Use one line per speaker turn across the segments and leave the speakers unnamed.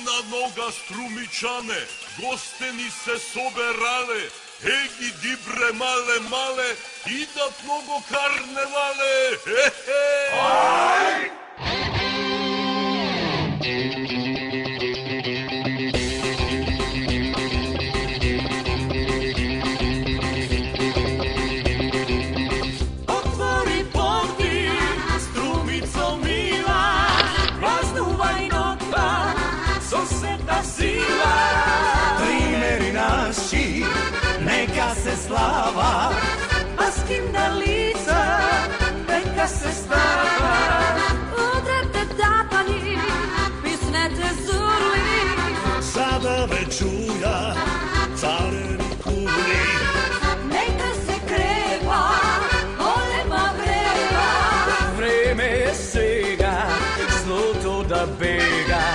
Ајна нога струмичане, гостени се соберале, еги дибре мале мале, идат много карневале. Ај!
Slava, a s kim na lica neka se stava. Udrete tapani, pisnete zurli, sada već čuja careni kuli. Neka se krepa, golema vreba, vreme je sega, zloto da bega.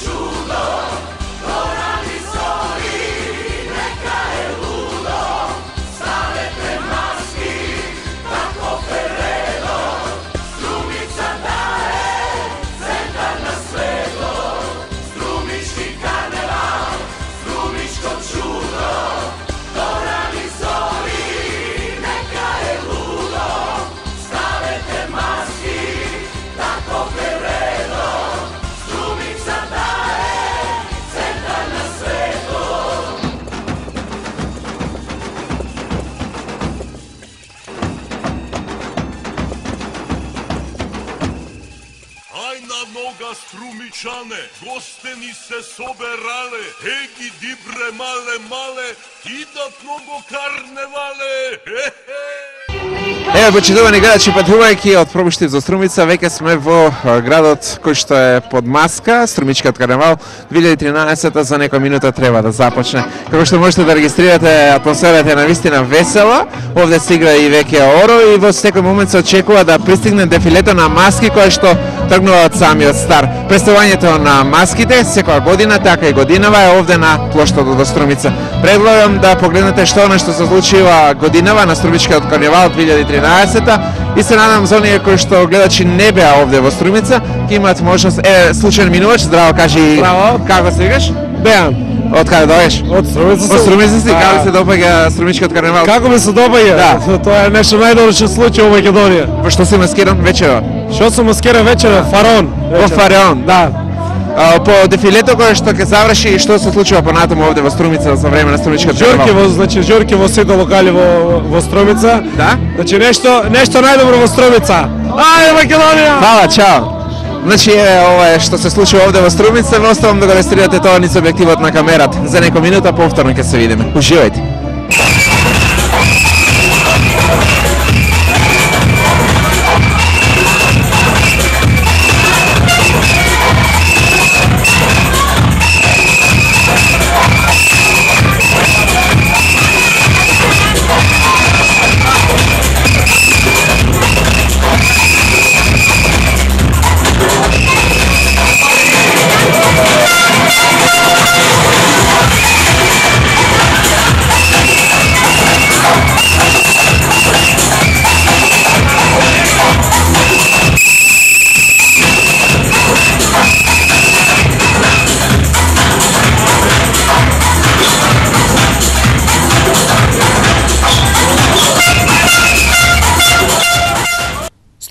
Čudo, to radi zori, neka je ludo, stavete maski, tako peredo, strumica daje, centar na svetlo, strumički karneval, strumičko čudo, to radi zori, neka je ludo, stavete maski, tako peredo, strumica daje. Noga strumičane, gosteni se soberale, еги дибре мале мале, идат много карневале.
Ево, почитувани гледачи, патувајќи од Пробуштив за Струмица, веќе сме во градот кој што е под маска. Струмичкиот карневал 2013 за некоја минута треба да започне. Како што можете да регистрирате, атмосферата е навистина весела. Овде се игра и веќе оро и во секој момент се очекува да пристигне дефилето на маски кој што тргнува од самиот стар. Представувањето на маските секоја година, така и годинава е овде на плоштадот во Струмица. Предлагам да погледнете што се случува годинава на Струмичкиот карневал 2013 и се надам за оние кои што гледачи не беа овде во Струмица, ќе имаат можност. Случаен минувач, здраво, кажи.
Здраво.
Како се викаш?
Беан.
Од каде доеш?
Од Струмица.
Од Струмица си, како се допаѓа Струмичкиот карневал?
Како ми се допаѓа?
Да.
Тоа е нешто најдобро што се случи во Македонија.
Во што си маскиран вечера?
Што сум маскиран вечера? Фараон.
Во Фараон.
Да.
По дефилето кое што ќе заврши и што се случува понатаму овде во Струмица за време на Струмичкиот карневал?
Журки во сите локали во Струмица.
Да?
Значи нешто најдобро во Струмица. Ајде Македонија!
Фала, чао. Значи, ова е што се случува овде во Струмица, ве оставам да го регистрирате тоа низ објективот на камерата. За некоја минута повторно ќе се видиме. Уживајте.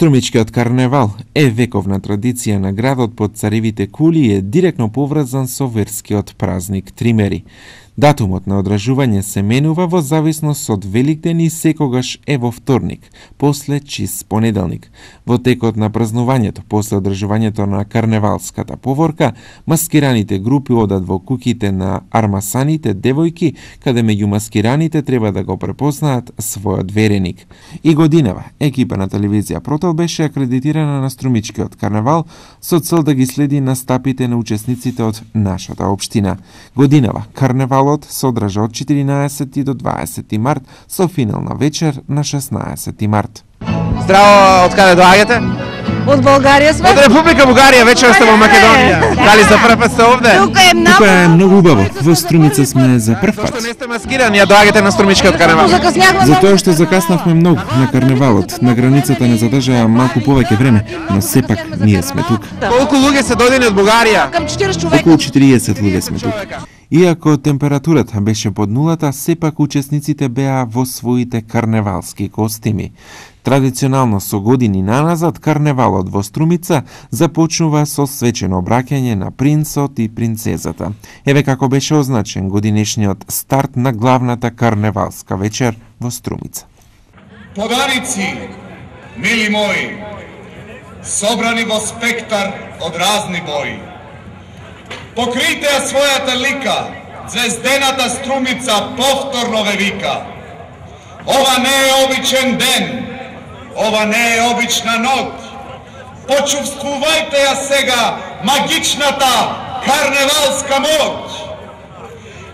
Струмичкиот карневал е вековна традиција на градот под царевите кули и е директно поврзан со верскиот празник Тримери. Датумот на одржување се менува во зависност од Великден и секогаш е во вторник, после чист понеделник. Во текот на празнувањето, после одржувањето на карневалската поворка, маскираните групи одат во куќите на армасаните девојки, каде меѓу маскираните треба да го препознаат својот вереник. И годинава, екипа на телевизија Протел беше акредитирана на Струмичкиот карневал со цел да ги следи настапите на учесниците од нашата општина. Годинава, карневалот се одржа од 14 до 20 март со финална вечер на 16 март. Здраво, од каде доаѓате?
Од Българија сме.
Од Република Бугарија, вечера сте во Македонија. Дали за прв пат сте овде?
Тука е
Тука е многу убаво. Во Струмица сме за прв пат.
Зашто не сте маскирани, ја доаѓате на Струмичкиот карневал?
Закъсняхме.
Затоа што закаснавме многу на карневалот. На границата не задржаа малку повеќе време, но сепак ние сме тука.
Колку луѓе се дојдени од Бугарија?
Към 40 човека.
Околу 40 луѓе сме тука. Иако температурата беше под нулата, сепак учесниците беа во своите карневалски костими. Традиционално со години наназад, карневалот во Струмица започнува со свечено обраќање на принцот и принцезата. Еве како беше означен годинешниот старт на главната карневалска вечер во Струмица.
Подарици, мили мои, собрани во спектар од разни бои. Покрите ја својата лика, звездената Струмица повторно ве вика. Ова не е обичен ден, ова не е обична ноќ. Почувствувајте ја сега магичната карневалска моќ.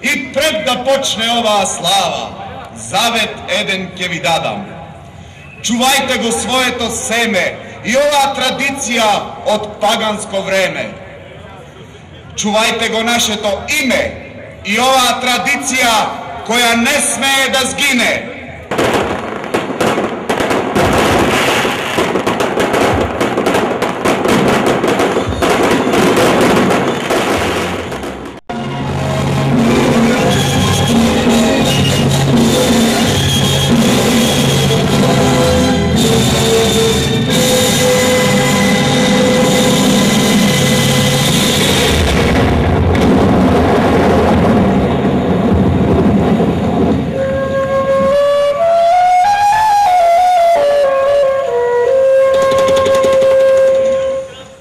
И пред да почне оваа слава, завет еден ќе ви дадам. Чувајте го своето семе и оваа традиција од паганско време. Чувајте го нашето име и оваа традиција која не смее да сгине.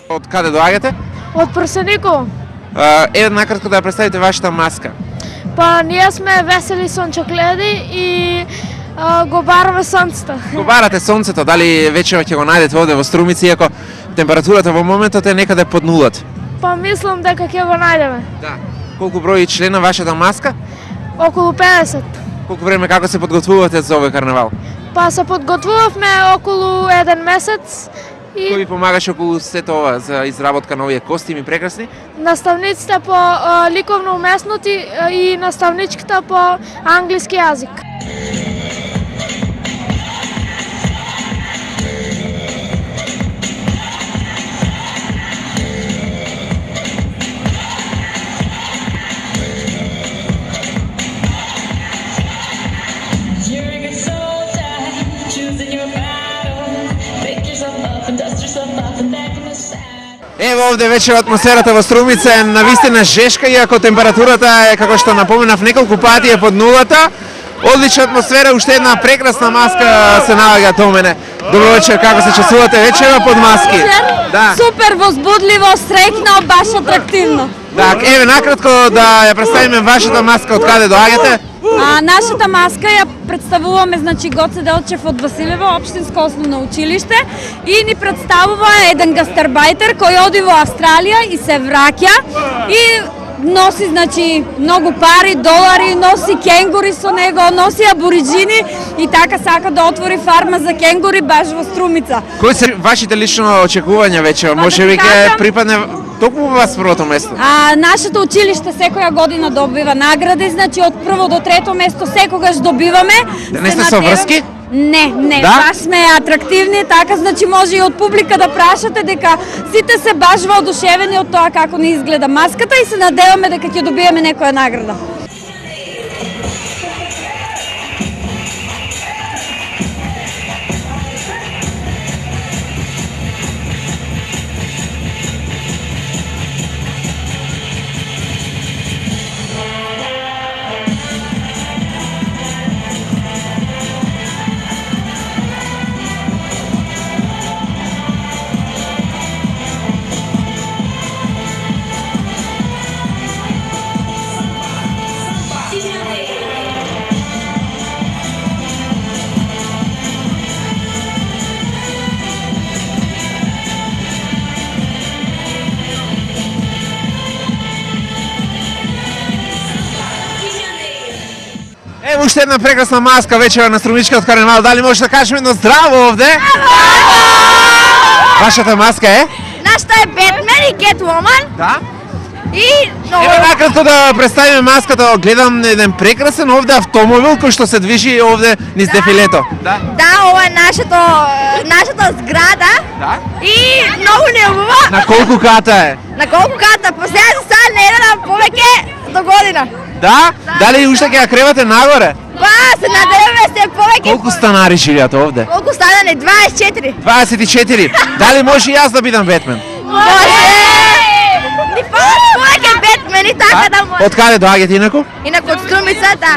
Од каде доаѓате?
Од Прсениково.
Еве накратко да ја представите вашата маска.
Па ние сме весели сончогледи и го бараме сонцето.
Го барате сонцето, дали вечера ќе го најдете овде во Струмица, иако температурата во моментот е некаде под нулата?
Па мислам дека ќе го најдеме.
Да. Колку број члена вашата маска?
Околу 50.
Колку време како се подготвувате за овој карневал?
Па се подготвувавме околу 1 месец
Кој ви
и
помагаше околу сето ова за изработка на овие костими прекрасни?
наставниците по ликовно уместности и наставничката по англиски јазик.
You're a good soldier, choosing your battle. Pick yourself up and dust yourself off and back in the saddle.
Ево овде вечер атмосферата во Струмица е навистина жешка, иако температурата е, како што напоменав неколку пати, е под нулата. Одлична атмосфера, уште една прекрасна маска се наоѓа до мене. Добро вечер, како се чувствувате вечера под маски? Да.
Супер возбудливо, среќно, баш атрактивно.
Да, еве накратко да ја представиме вашата маска, од каде доаѓате?
Нашата маска ја представуваме, значи, Гоце Делчев од Василево, општинско основно училиште, и ни представува еден гастарбајтер кој оди во Австралија и се враќа и носи, значи, многу пари, долари, носи кенгури со него, носи абориджини и така сака да отвори фарма за кенгури баш во Струмица.
Кои се вашите лично очекувања вечера?
Па
Може
да
би
ти
ќе
кажам-
припадне токму во вас првото место?
Нашето училиште секоја година добива награди, значи од прво до трето место секогаш добиваме.
Да не
Се
сте со
надевам-
врски?
Не,
Да?
баш сме атрактивни, така значи може и од публика да прашате дека сите се баш воодушевени од тоа како ни изгледа маската и се надеваме дека ќе добиеме некоја награда.
Ево уште една прекрасна маска вечера на Струмичкиот карневал. Дали може да кажеме едно здраво овде? Вашата маска е?
Нашата е Бетмен и Кетвуман.
Да.
И много...
Ево накратко да представиме маската. Гледам еден прекрасен овде автомобил кој што се движи овде низ дефилето. Да.
Да, ова е нашата зграда.
Да.
И много ни е убава.
На колку ката е?
На колку ката? Последната стана не е на повеќе до година.
Да? Дали уште ќе ја кревате нагоре?
Па, се надеваме се повеќе.
Колку станари живеат овде?
Колку станане? 24.
24. Дали може и јас да бидам Бетмен?
Може! Ни фалат повеќе Бетмени, така да може.
Од каде доаѓате инаку?
Инаку од Струмица, да.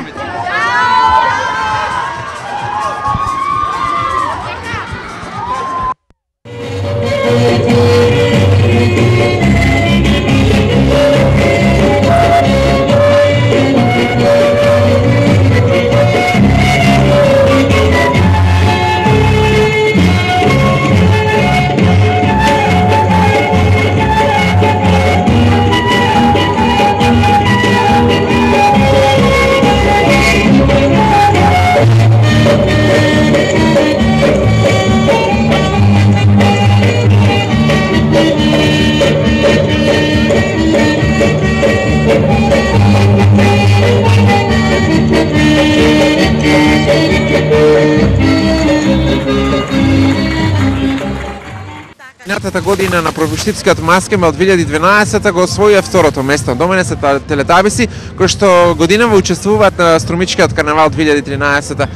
Минатата година на Пробуштипскиот маскенбал 2012 го освоија второто место. До мене се Телетабиси, кои што годинава учествуваат на Струмичкиот карнавал 2013.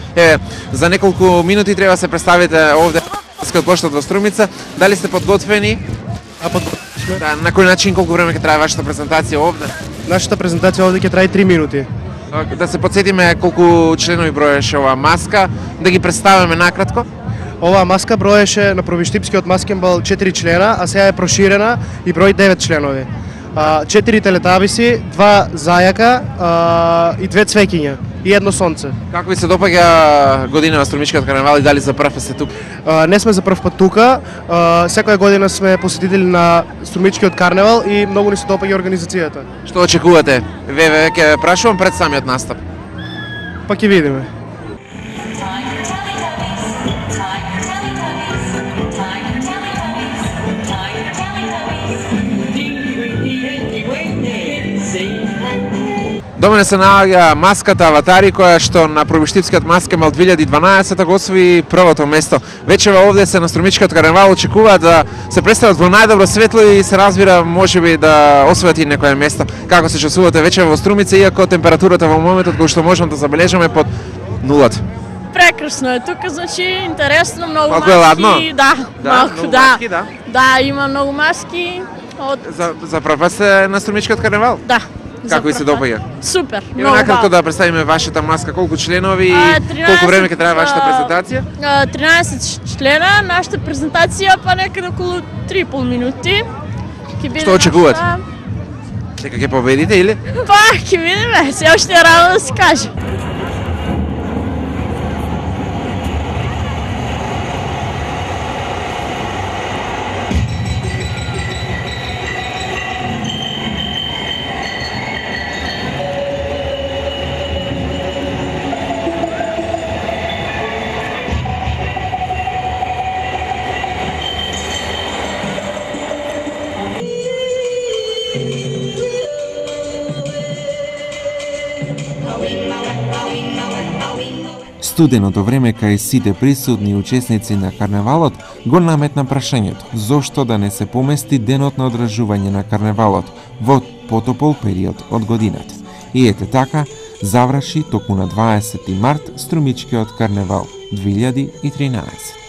За неколку минути треба се представите овде на площад во Струмица. Дали сте подготвени?
Подготвени.
Да, на кој начин, колку време ќе трае вашата презентација овде?
Нашата презентација овде ќе трае 3 минути.
Да се подсетиме колку членови броеше оваа маска, да ги представиме накратко.
Оваа маска броеше на Пробуштипскиот маскенбал 4 члена, а сега е проширена и брои 9 членови. 4 телетабиси, 2 зајака и 2 цвеќиња и едно сонце.
Како ви се допаѓа година на Струмичкиот карнавал и дали за прв сте тука?
Не сме за прв пат тука. Секоја година сме посетители на Струмичкиот карнавал и многу ни се допаѓа организацијата.
Што очекувате? Ве ќе прашувам пред самиот настап.
Па ќе видиме.
До мене се наоѓа маската Аватари, која што на Пробуштипскиот маскенбал 2012 го освои првото место. Вечера овде се на Струмичкиот карнавал очекуваат да се представат во најдобро светло и се разбира можеби да освојат и некое место. Како се чувствувате вечера во Струмица, иако температурата во моментот кој што можам да забележаме под нулата?
Прекрасно е тука, значи интересно, многу
малко
маски.
Малко е ладно?
Да, малку, да.
Маски, да.
Да, има многу маски.
За прв пат сте на Струмичкиот карнавал?
Да.
Како ви се допаѓа?
Супер,
многу добро. Накратко да представиме вашата маска, колку членови и колку време ќе трае вашата презентација?
13 члена, нашата презентација па некаде околу 3,5 минути.
Што очекувате? Дека ќе победите или?
Па, ќе видиме, се уште е рано да се каже.
Студеното време кај сите присутни учесници на карнавалот го наметна прашањето зошто да не се помести денот на одржување на карнавалот во потопол период од годината. И ете така, заврши току на 20 март Струмичкиот карнавал 2013.